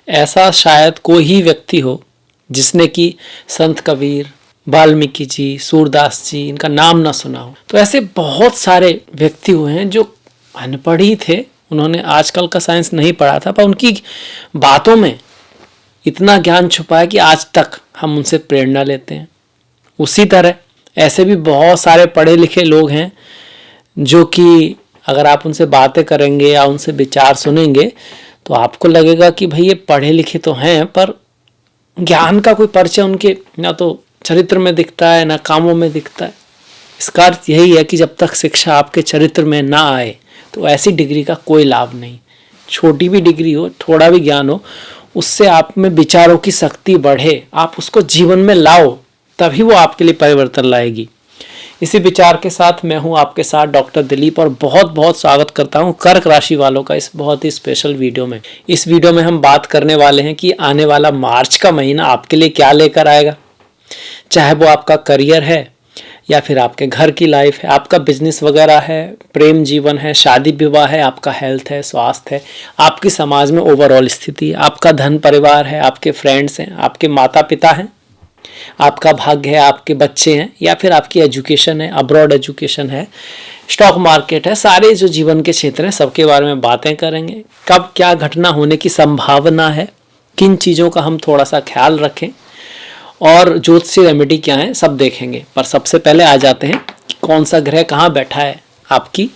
ऐसा शायद कोई ही व्यक्ति हो जिसने कि संत कबीर, वाल्मीकि जी, सूरदास जी, इनका नाम ना सुना हो। तो ऐसे बहुत सारे व्यक्ति हुए हैं जो अनपढ़ ही थे, उन्होंने आजकल का साइंस नहीं पढ़ा था, पर उनकी बातों में इतना ज्ञान छुपा है कि आज तक हम उनसे प्रेरणा लेते हैं। उसी तरह ऐसे भी बहुत सारे पढ़े लिखे लोग हैं जो कि अगर आप उनसे बातें करेंगे या उनसे विचार सुनेंगे तो आपको लगेगा कि भाई ये पढ़े लिखे तो हैं, पर ज्ञान का कोई परिचय उनके ना तो चरित्र में दिखता है ना कामों में दिखता है। इसका अर्थ यही है कि जब तक शिक्षा आपके चरित्र में ना आए तो ऐसी डिग्री का कोई लाभ नहीं। छोटी भी डिग्री हो, थोड़ा भी ज्ञान हो, उससे आप में विचारों की शक्ति बढ़े, आप उसको जीवन में लाओ, तभी वो आपके लिए परिवर्तन लाएगी। इसी विचार के साथ मैं हूं आपके साथ डॉक्टर दिलीप, और बहुत बहुत स्वागत करता हूं कर्क राशि वालों का इस बहुत ही स्पेशल वीडियो में। इस वीडियो में हम बात करने वाले हैं कि आने वाला मार्च का महीना आपके लिए क्या लेकर आएगा। चाहे वो आपका करियर है या फिर आपके घर की लाइफ है, आपका बिजनेस वगैरह है, प्रेम जीवन है, शादी विवाह है, आपका हेल्थ है, स्वास्थ्य है, आपकी समाज में ओवरऑल स्थिति, आपका धन परिवार है, आपके फ्रेंड्स हैं, आपके माता पिता हैं, आपका भाग्य है, आपके बच्चे हैं, या फिर आपकी एजुकेशन है, अब्रॉड एजुकेशन है, स्टॉक मार्केट है, सारे जो जीवन के क्षेत्र हैं सबके बारे में बातें करेंगे। कब क्या घटना होने की संभावना है, किन चीज़ों का हम थोड़ा सा ख्याल रखें, और ज्योतिषी रेमेडी क्या है, सब देखेंगे। पर सबसे पहले आ जाते हैं कि कौन सा ग्रह कहाँ बैठा है आपकी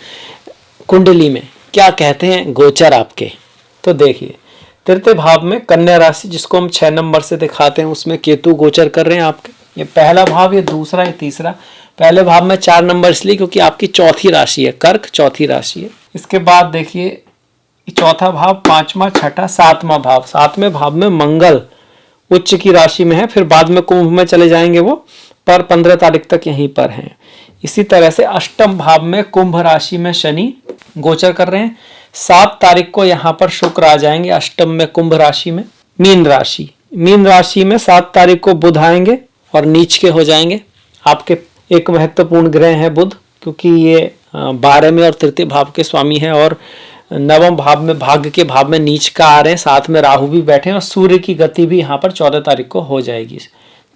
कुंडली में, क्या कहते हैं गोचर आपके। तो देखिए, तृतीय भाव में कन्या राशि, जिसको हम 6 नंबर से दिखाते हैं, उसमें केतु गोचर कर रहे हैं आपके। ये पहला भाव, ये दूसरा, ये तीसरा। पहले भाव में 4 नंबर इसलिए क्योंकि आपकी चौथी राशि है, कर्क चौथी राशि है। इसके बाद देखिए चौथा भाव, पांचवा, छठा, सातवां भाव। 7वें भाव में मंगल उच्च की राशि में है, फिर बाद में कुंभ में चले जाएंगे वो, पर 15 तारीख तक यहीं पर हैं। इसी तरह से अष्टम भाव में कुंभ राशि में शनि गोचर कर रहे हैं। 7 तारीख को यहाँ पर शुक्र आ जाएंगे अष्टम में कुंभ राशि में। मीन राशि में 7 तारीख को बुध आएंगे और नीच के हो जाएंगे। आपके एक महत्वपूर्ण ग्रह है बुध, क्योंकि ये 12वें और तृतीय भाव के स्वामी हैं, और 9वें भाव में भाग्य के भाव में नीच का आ रहे हैं, साथ में राहु भी बैठे हैं, और सूर्य की गति भी यहाँ पर 14 तारीख को हो जाएगी।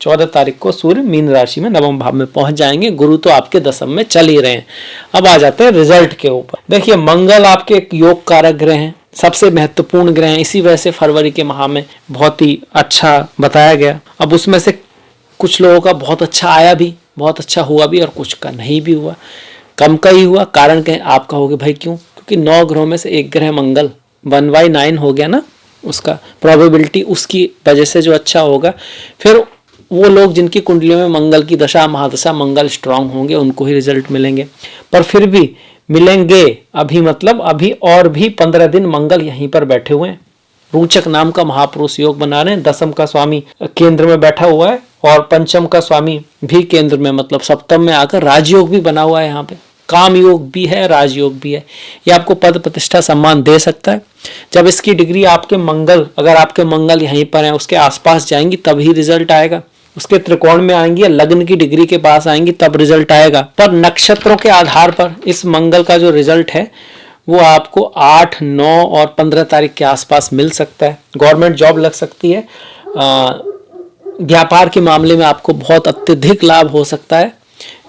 14 तारीख को सूर्य मीन राशि में 9वें भाव में पहुंच जाएंगे। गुरु तो आपके 10वें में चल ही रहे हैं। अब आ जाते हैं रिजल्ट के ऊपर। देखिए, मंगल आपके एक योग कारक ग्रह हैं, सबसे महत्वपूर्ण ग्रह हैं, इसी वजह से फरवरी के माह में बहुत ही अच्छा बताया गया। अब उसमें से कुछ लोगों का बहुत अच्छा आया भी, बहुत अच्छा हुआ भी, और कुछ का नहीं भी हुआ, कम का ही हुआ। कारण क्या, आप कहोगे भाई क्यों? क्योंकि 9 ग्रहों में से एक ग्रह मंगल 1/9 हो गया ना, उसका प्रोबेबिलिटी, उसकी वजह से जो अच्छा होगा। फिर वो लोग जिनकी कुंडलियों में मंगल की दशा महादशा, मंगल स्ट्रांग होंगे, उनको ही रिजल्ट मिलेंगे। पर फिर भी मिलेंगे अभी, मतलब अभी और भी 15 दिन मंगल यहीं पर बैठे हुए हैं। रोचक नाम का महापुरुष योग बना रहे हैं। 10th का स्वामी केंद्र में बैठा हुआ है, और 5th का स्वामी भी केंद्र में, मतलब सप्तम में आकर राजयोग भी बना हुआ है। यहाँ पे काम योग भी है, राजयोग भी है। ये आपको पद प्रतिष्ठा सम्मान दे सकता है। जब इसकी डिग्री आपके मंगल, अगर आपके मंगल यहीं पर है, उसके आसपास जाएंगी तभी रिजल्ट आएगा। उसके त्रिकोण में आएंगी या लग्न की डिग्री के पास आएंगी तब रिजल्ट आएगा। पर नक्षत्रों के आधार पर इस मंगल का जो रिजल्ट है वो आपको 8, 9 और 15 तारीख के आसपास मिल सकता है। गवर्नमेंट जॉब लग सकती है। व्यापार के मामले में आपको बहुत अत्यधिक लाभ हो सकता है।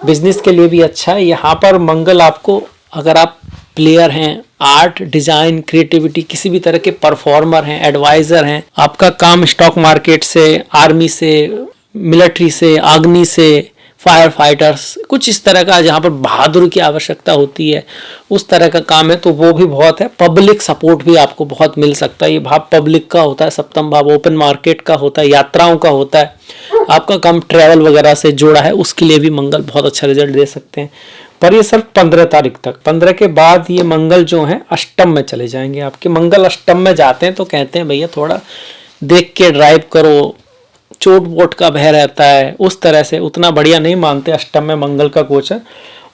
बिजनेस के लिए भी अच्छा है। यहाँ पर मंगल आपको, अगर आप प्लेयर हैं, आर्ट, डिजाइन, क्रिएटिविटी, किसी भी तरह के परफॉर्मर हैं, एडवाइजर हैं, आपका काम स्टॉक मार्केट से, आर्मी से, मिलिट्री से, अग्नि से, फायर फाइटर्स, कुछ इस तरह का जहाँ पर बहादुर की आवश्यकता होती है, उस तरह का काम है, तो वो भी बहुत है। पब्लिक सपोर्ट भी आपको बहुत मिल सकता है। ये भाव पब्लिक का होता है, सप्तम भाव ओपन मार्केट का होता है, यात्राओं का होता है। आपका काम ट्रैवल वगैरह से जुड़ा है, उसके लिए भी मंगल बहुत अच्छा रिजल्ट दे सकते हैं। पर ये सिर्फ 15 तारीख तक। 15 के बाद ये मंगल जो है अष्टम में चले जाएंगे। आपके मंगल अष्टम में जाते हैं तो कहते हैं भैया थोड़ा देख के ड्राइव करो, चोट वोट का भय रहता है, उस तरह से उतना बढ़िया नहीं मानते अष्टम में मंगल का गोचर।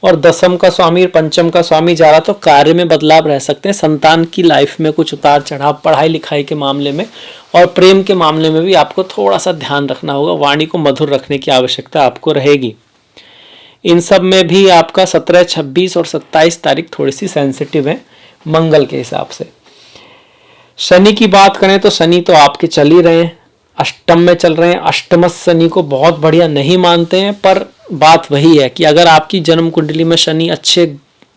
और 10th का स्वामी, 5th का स्वामी जा रहा तो कार्य में बदलाव रह सकते हैं, संतान की लाइफ में कुछ उतार चढ़ाव, पढ़ाई लिखाई के मामले में और प्रेम के मामले में भी आपको थोड़ा सा ध्यान रखना होगा। वाणी को मधुर रखने की आवश्यकता आपको रहेगी। इन सब में भी आपका 17, 26 और 27 तारीख थोड़ी सी सेंसिटिव है मंगल के हिसाब से। शनि की बात करें तो शनि तो आपके चल ही रहे हैं, अष्टम में चल रहे हैं। अष्टमस्थ शनि को बहुत बढ़िया नहीं मानते हैं, पर बात वही है कि अगर आपकी जन्म कुंडली में शनि अच्छे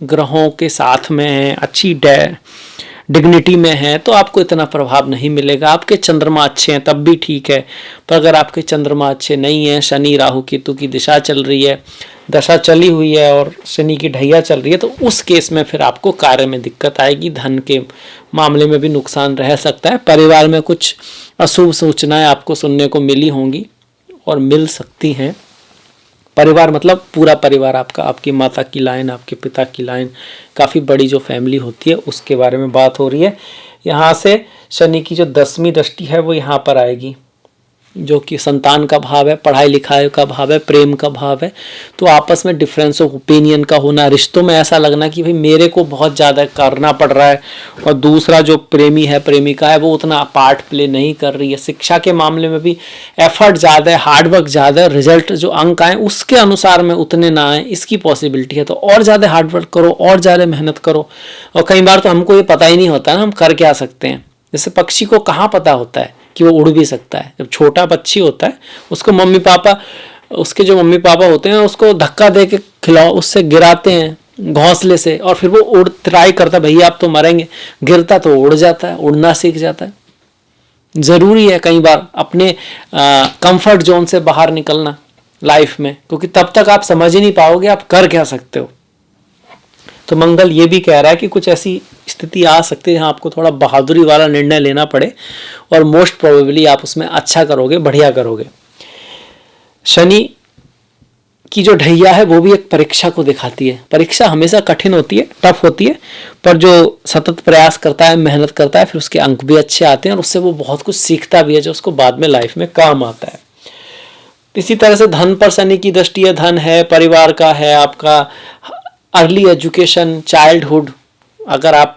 ग्रहों के साथ में है, अच्छी डिग्निटी में है, तो आपको इतना प्रभाव नहीं मिलेगा। आपके चंद्रमा अच्छे हैं तब भी ठीक है, पर अगर आपके चंद्रमा अच्छे नहीं है, शनि राहु केतु की दिशा चल रही है, दशा चली हुई है और शनि की ढैया चल रही है, तो उस केस में फिर आपको कार्य में दिक्कत आएगी, धन के मामले में भी नुकसान रह सकता है, परिवार में कुछ अशुभ सूचनाएं आपको सुनने को मिली होंगी और मिल सकती हैं। परिवार मतलब पूरा परिवार आपका, आपकी माता की लाइन, आपके पिता की लाइन, काफ़ी बड़ी जो फैमिली होती है उसके बारे में बात हो रही है। यहाँ से शनि की जो 10वीं दृष्टि है वो यहाँ पर आएगी, जो कि संतान का भाव है, पढ़ाई लिखाई का भाव है, प्रेम का भाव है। तो आपस में डिफरेंस ऑफ ओपिनियन का होना, रिश्तों में ऐसा लगना कि भाई मेरे को बहुत ज़्यादा करना पड़ रहा है और दूसरा जो प्रेमी है, प्रेमिका है, वो उतना पार्ट प्ले नहीं कर रही है। शिक्षा के मामले में भी एफर्ट ज़्यादा है, हार्डवर्क ज़्यादा है, रिजल्ट जो अंक आए उसके अनुसार में उतने ना आए, इसकी पॉसिबिलिटी है। तो और ज़्यादा हार्डवर्क करो, और ज़्यादा मेहनत करो। और कई बार तो हमको ये पता ही नहीं होता ना हम कर क्या सकते हैं। जैसे पक्षी को कहाँ पता होता है कि वो उड़ भी सकता है। जब छोटा पक्षी होता है उसको मम्मी पापा, उसके जो मम्मी पापा होते हैं उसको धक्का दे के खिलाओ, उससे गिराते हैं घोंसले से, और फिर वो उड़ ट्राई करता, भैया आप तो मरेंगे, गिरता तो उड़ जाता है, उड़ना सीख जाता है। ज़रूरी है कई बार अपने कंफर्ट जोन से बाहर निकलना लाइफ में, क्योंकि तब तक आप समझ ही नहीं पाओगे आप कर क्या सकते हो। तो मंगल ये भी कह रहा है कि कुछ ऐसी स्थिति आ सकती है जहाँ आपको थोड़ा बहादुरी वाला निर्णय लेना पड़े और मोस्ट प्रोबेबली आप उसमें अच्छा करोगे, बढ़िया करोगे। शनि की जो ढैया है वो भी एक परीक्षा को दिखाती है। परीक्षा हमेशा कठिन होती है, टफ होती है, पर जो सतत प्रयास करता है, मेहनत करता है, फिर उसके अंक भी अच्छे आते हैं और उससे वो बहुत कुछ सीखता भी है जो उसको बाद में लाइफ में काम आता है। इसी तरह से धन पर शनि की दृष्टि है, धन है, परिवार का है, आपका अर्ली एजुकेशन, चाइल्डहुड, अगर आप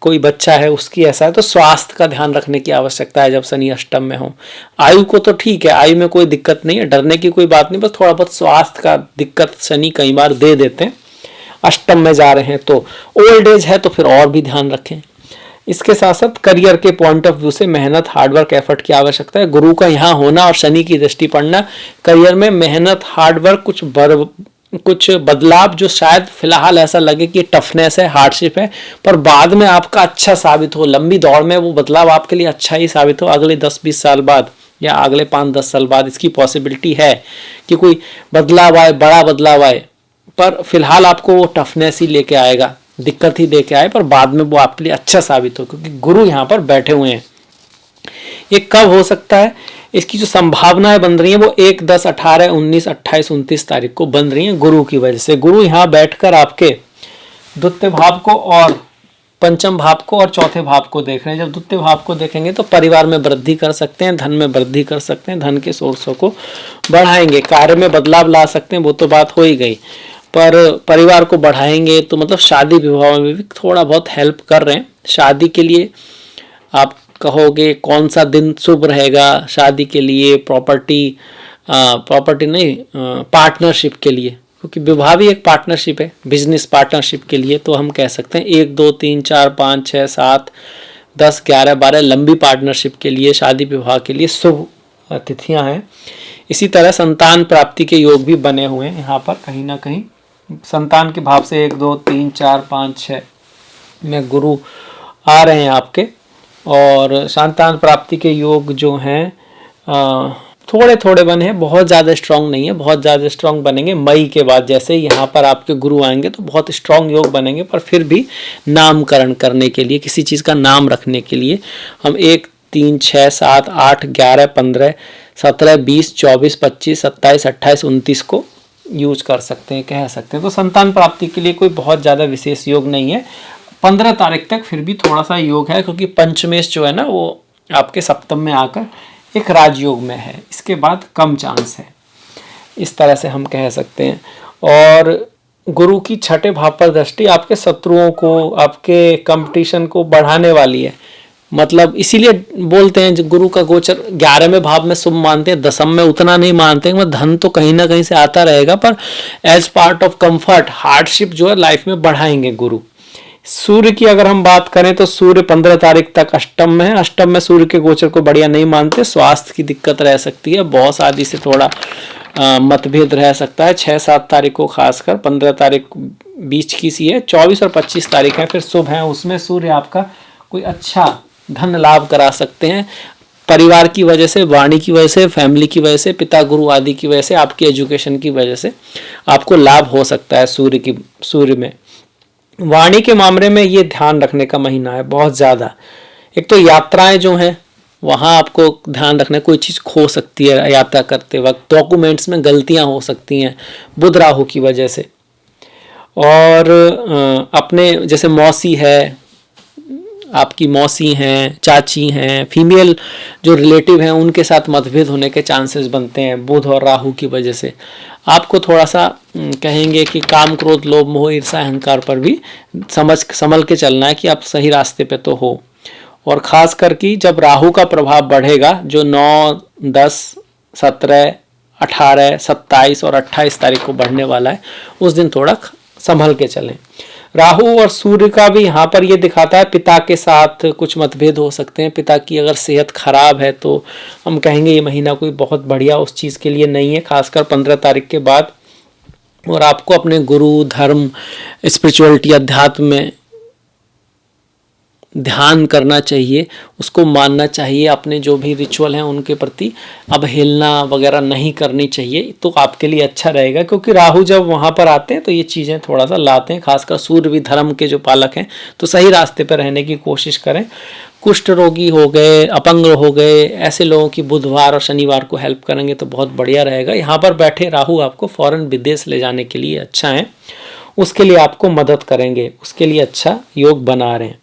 कोई बच्चा है उसकी ऐसा है तो स्वास्थ्य का ध्यान रखने की आवश्यकता है जब शनि अष्टम में हो। आयु को तो ठीक है, आयु में कोई दिक्कत नहीं है, डरने की कोई बात नहीं, बस थोड़ा बहुत स्वास्थ्य का दिक्कत शनि कई बार दे देते हैं। अष्टम में जा रहे हैं तो ओल्ड एज है तो फिर और भी ध्यान रखें। इसके साथ साथ करियर के पॉइंट ऑफ व्यू से मेहनत, हार्डवर्क, एफर्ट की आवश्यकता है। गुरु का यहाँ होना और शनि की दृष्टि पड़ना करियर में मेहनत, हार्डवर्क, कुछ बदलाव जो शायद फिलहाल ऐसा लगे कि टफनेस है, हार्डशिप है, पर बाद में आपका अच्छा साबित हो, लंबी दौड़ में वो बदलाव आपके लिए अच्छा ही साबित हो, अगले 10-20 साल बाद या अगले 5-10 साल बाद इसकी पॉसिबिलिटी है कि कोई बदलाव आए, बड़ा बदलाव आए, पर फिलहाल आपको वो टफनेस ही लेके आएगा, दिक्कत ही लेके आए, पर बाद में वो आपके लिए अच्छा साबित हो, क्योंकि गुरु यहाँ पर बैठे हुए हैं। ये कब हो सकता है, इसकी जो संभावनाएं बन रही हैं वो 1, 10, 18, 19, 28, 29 तारीख को बन रही हैं गुरु की वजह से। गुरु यहाँ बैठकर आपके द्वितीय भाव को और पंचम भाव को और चौथे भाव को देख रहे हैं। जब द्वितीय भाव को देखेंगे तो परिवार में वृद्धि कर सकते हैं, धन में वृद्धि कर सकते हैं, धन के सोर्सों को बढ़ाएंगे, कार्य में बदलाव ला सकते हैं, वो तो बात हो ही गई, पर परिवार को बढ़ाएंगे तो मतलब शादी विवाह में भी थोड़ा बहुत हेल्प कर रहे हैं। शादी के लिए आप कहोगे कौन सा दिन शुभ रहेगा शादी के लिए, प्रॉपर्टी नहीं, पार्टनरशिप के लिए, क्योंकि विवाह भी एक पार्टनरशिप है, बिजनेस पार्टनरशिप के लिए, तो हम कह सकते हैं 1, 2, 3, 4, 5, 6, 7, 10, 11, 12 लंबी पार्टनरशिप के लिए, शादी विवाह के लिए शुभ तिथियां हैं। इसी तरह संतान प्राप्ति के योग भी बने हुए हैं यहाँ पर, कहीं ना कहीं संतान के भाव से 1, 2, 3, 4, 5, 6 में गुरु आ रहे हैं आपके, और संतान प्राप्ति के योग जो हैं थोड़े थोड़े बने हैं, बहुत ज़्यादा स्ट्रांग नहीं है, बहुत ज़्यादा स्ट्रांग बनेंगे मई के बाद। जैसे यहाँ पर आपके गुरु आएंगे तो बहुत स्ट्रांग योग बनेंगे, पर फिर भी नामकरण करने के लिए, किसी चीज़ का नाम रखने के लिए हम 1, 3, 6, 7, 8, 11, 15, 17, 20, 24, 25, 27, 28, 29 को यूज कर सकते हैं, कह सकते हैं। तो संतान प्राप्ति के लिए कोई बहुत ज़्यादा विशेष योग नहीं है। 15 तारीख तक फिर भी थोड़ा सा योग है, क्योंकि पंचमेश जो है ना वो आपके सप्तम में आकर एक राजयोग में है, इसके बाद कम चांस है, इस तरह से हम कह सकते हैं। और गुरु की छठे भाव पर दृष्टि आपके शत्रुओं को, आपके कंपटीशन को बढ़ाने वाली है। मतलब इसीलिए बोलते हैं जो गुरु का गोचर 11वें भाव में शुभ मानते हैं, 10वीं में उतना नहीं मानते हैं। धन तो कहीं ना कहीं से आता रहेगा, पर as part of comfort, hardship जो है लाइफ में बढ़ाएंगे गुरु। सूर्य की अगर हम बात करें तो सूर्य 15 तारीख तक अष्टम में है। अष्टम में सूर्य के गोचर को बढ़िया नहीं मानते, स्वास्थ्य की दिक्कत रह सकती है, बॉस आदि से थोड़ा मतभेद रह सकता है। 6-7 तारीख को खासकर, 15 तारीख बीच की सी है, 24 और 25 तारीख है फिर शुभ है, उसमें सूर्य आपका कोई अच्छा धन लाभ करा सकते हैं। परिवार की वजह से, वाणी की वजह से, फैमिली की वजह से, पिता गुरु आदि की वजह से, आपकी एजुकेशन की वजह से आपको लाभ हो सकता है। सूर्य में वाणी के मामले में ये ध्यान रखने का महीना है बहुत ज़्यादा। एक तो यात्राएं जो हैं वहाँ आपको ध्यान रखना, कोई चीज़ खो सकती है यात्रा करते वक्त, डॉक्यूमेंट्स में गलतियाँ हो सकती हैं बुध राहु की वजह से। और अपने जैसे मौसी है, आपकी मौसी हैं, चाची हैं, फीमेल जो रिलेटिव हैं, उनके साथ मतभेद होने के चांसेस बनते हैं बुध और राहु की वजह से। आपको थोड़ा सा कहेंगे कि काम क्रोध लोभ मोह ईर्षा अहंकार पर भी संभल के चलना है कि आप सही रास्ते पे तो हो। और ख़ास कर कि जब राहु का प्रभाव बढ़ेगा, जो 9, 10, 17, 18, 27 और 28 तारीख को बढ़ने वाला है, उस दिन थोड़ा संभल के चलें। राहु और सूर्य का भी यहाँ पर ये दिखाता है पिता के साथ कुछ मतभेद हो सकते हैं। पिता की अगर सेहत खराब है तो हम कहेंगे ये महीना कोई बहुत बढ़िया उस चीज़ के लिए नहीं है, खासकर 15 तारीख के बाद। और आपको अपने गुरु, धर्म, स्पिरिचुअलिटी, अध्यात्म में ध्यान करना चाहिए, उसको मानना चाहिए। अपने जो भी रिचुअल हैं उनके प्रति अवहेलना वगैरह नहीं करनी चाहिए, तो आपके लिए अच्छा रहेगा। क्योंकि राहु जब वहाँ पर आते हैं तो ये चीज़ें थोड़ा सा लाते हैं। खासकर सूर्य भी धर्म के जो पालक हैं, तो सही रास्ते पर रहने की कोशिश करें। कुष्ठ रोगी हो गए, अपंग हो गए, ऐसे लोगों की बुधवार और शनिवार को हेल्प करेंगे तो बहुत बढ़िया रहेगा। यहाँ पर बैठे राहु आपको फॉरेन विदेश ले जाने के लिए अच्छा है, उसके लिए आपको मदद करेंगे, उसके लिए अच्छा योग बना रहे हैं।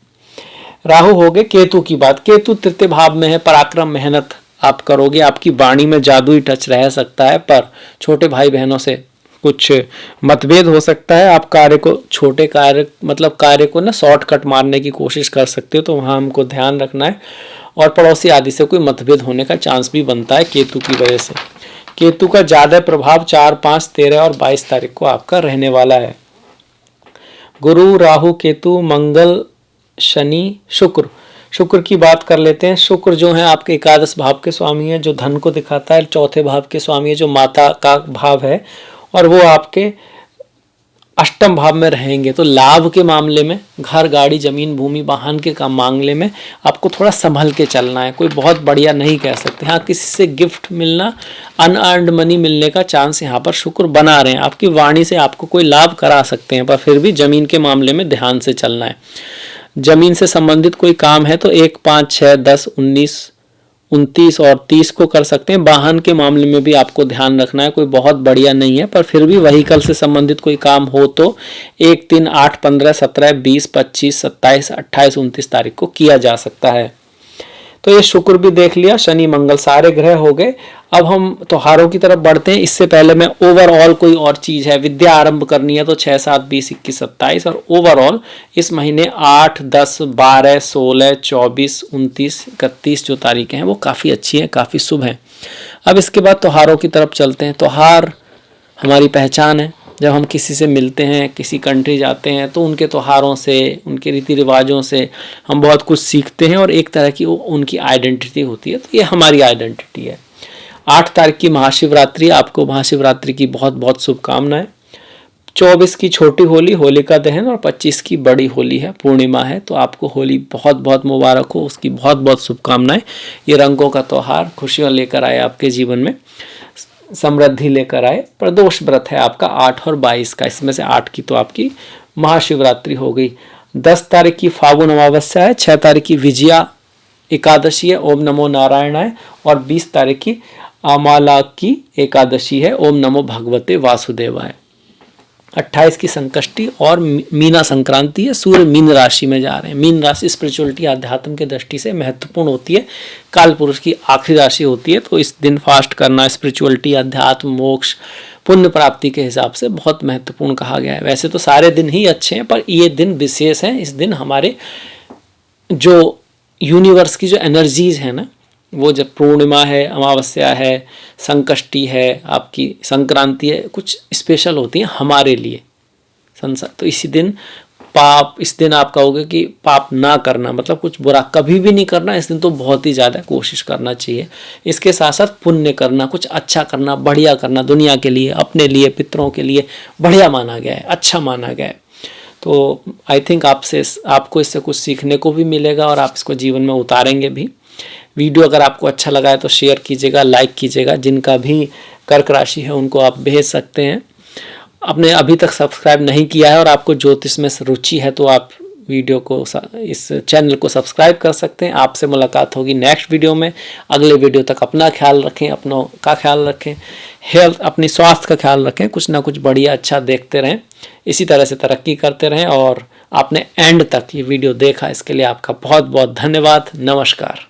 राहु हो गए। केतु की बात, केतु तृतीय भाव में है, पराक्रम मेहनत आप करोगे, आपकी वाणी में जादुई टच रह सकता है, पर छोटे भाई बहनों से कुछ मतभेद हो सकता है। आप कार्य को, छोटे कार्य को ना शॉर्टकट मारने की कोशिश कर सकते हो, तो वहाँ हमको ध्यान रखना है। और पड़ोसी आदि से कोई मतभेद होने का चांस भी बनता है केतु की वजह से। केतु का ज़्यादा प्रभाव 4, 5, 13 और 22 तारीख को आपका रहने वाला है। गुरु, राहु, केतु, मंगल, शनि, शुक्र की बात कर लेते हैं। शुक्र जो है आपके एकादश भाव के स्वामी है, जो धन को दिखाता है। चौथे भाव के स्वामी है, जो माता का भाव है, और वो आपके अष्टम भाव में रहेंगे। तो लाभ के मामले में, घर, गाड़ी, जमीन, भूमि, वाहन के काम मामले में आपको थोड़ा संभल के चलना है। कोई बहुत बढ़िया नहीं कह सकते। हाँ, किसी से गिफ्ट मिलना, अनअर्न्ड मनी मिलने का चांस यहाँ पर शुक्र बना रहे हैं। आपकी वाणी से आपको कोई लाभ करा सकते हैं, पर फिर भी जमीन के मामले में ध्यान से चलना है। जमीन से संबंधित कोई काम है तो 1, 5, 6, 10, 19, 29 और 30 को कर सकते हैं। वाहन के मामले में भी आपको ध्यान रखना है, कोई बहुत बढ़िया नहीं है, पर फिर भी व्हीकल से संबंधित कोई काम हो तो 1, 3, 8, 15, 17, 20, 25, 27, 28, 29 तारीख को किया जा सकता है। तो ये शुक्र भी देख लिया, शनि, मंगल सारे ग्रह हो गए। अब हम त्योहारों की तरफ बढ़ते हैं। इससे पहले मैं ओवरऑल कोई और चीज़ है, विद्या आरंभ करनी है तो 6, 7, 20, 21, 27 और ओवरऑल इस महीने 8, 10, 12, 16, 24, 29, 31 जो तारीखें हैं वो काफ़ी अच्छी हैं, काफ़ी शुभ हैं। अब इसके बाद त्योहारों की तरफ चलते हैं। त्योहार हमारी पहचान है। जब हम किसी से मिलते हैं, किसी कंट्री जाते हैं, तो उनके त्योहारों से, उनके रीति रिवाजों से हम बहुत कुछ सीखते हैं और एक तरह की उनकी आइडेंटिटी होती है। तो ये हमारी आइडेंटिटी है। 8 तारीख की महाशिवरात्रि, आपको महाशिवरात्रि की बहुत बहुत शुभकामनाएं। 24 की छोटी होली, होलिका दहन, और 25 की बड़ी होली है, पूर्णिमा है। तो आपको होली बहुत बहुत मुबारक हो, उसकी बहुत बहुत शुभकामनाएं। ये रंगों का त्यौहार खुशियाँ लेकर आए, आपके जीवन में समृद्धि लेकर आए। प्रदोष व्रत है आपका 8 और 22 का, इसमें से 8 की तो आपकी महाशिवरात्रि हो गई। 10 तारीख की फागुन अमावस्या है, 6 तारीख की विजया एकादशी है, ओम नमो नारायणाय, और 20 तारीख की आमाला की एकादशी है, ओम नमो भगवते वासुदेवाय। 28 की संकष्टी और मीना संक्रांति है। सूर्य मीन राशि में जा रहे हैं। मीन राशि स्पिरिचुअलिटी, आध्यात्म के दृष्टि से महत्वपूर्ण होती है, काल पुरुष की आखिरी राशि होती है। तो इस दिन फास्ट करना स्पिरिचुअलिटी, अध्यात्म, मोक्ष, पुण्य प्राप्ति के हिसाब से बहुत महत्वपूर्ण कहा गया है। वैसे तो सारे दिन ही अच्छे हैं, पर ये दिन विशेष हैं। इस दिन हमारे जो यूनिवर्स की जो एनर्जीज है ना, वो जब पूर्णिमा है, अमावस्या है, संकष्टी है, आपकी संक्रांति है, कुछ स्पेशल होती हैं हमारे लिए। तो इसी दिन पाप, इस दिन आप कहोगे कि पाप ना करना मतलब कुछ बुरा कभी भी नहीं करना, इस दिन तो बहुत ही ज़्यादा कोशिश करना चाहिए। इसके साथ साथ पुण्य करना, कुछ अच्छा करना, बढ़िया करना, दुनिया के लिए, अपने लिए, पितरों के लिए बढ़िया माना गया है, अच्छा माना गया है। तो आई थिंक आपको इससे कुछ सीखने को भी मिलेगा और आप इसको जीवन में उतारेंगे भी। वीडियो अगर आपको अच्छा लगा है तो शेयर कीजिएगा, लाइक कीजिएगा। जिनका भी कर्क राशि है उनको आप भेज सकते हैं। आपने अभी तक सब्सक्राइब नहीं किया है और आपको ज्योतिष में रुचि है तो आप वीडियो को, इस चैनल को सब्सक्राइब कर सकते हैं। आपसे मुलाकात होगी नेक्स्ट वीडियो में। अगले वीडियो तक अपना ख्याल रखें, अपनों का ख्याल रखें, हेल्थ, अपनी स्वास्थ्य का ख्याल रखें, कुछ ना कुछ बढ़िया अच्छा देखते रहें, इसी तरह से तरक्की करते रहें। और आपने एंड तक ये वीडियो देखा इसके लिए आपका बहुत बहुत धन्यवाद। नमस्कार।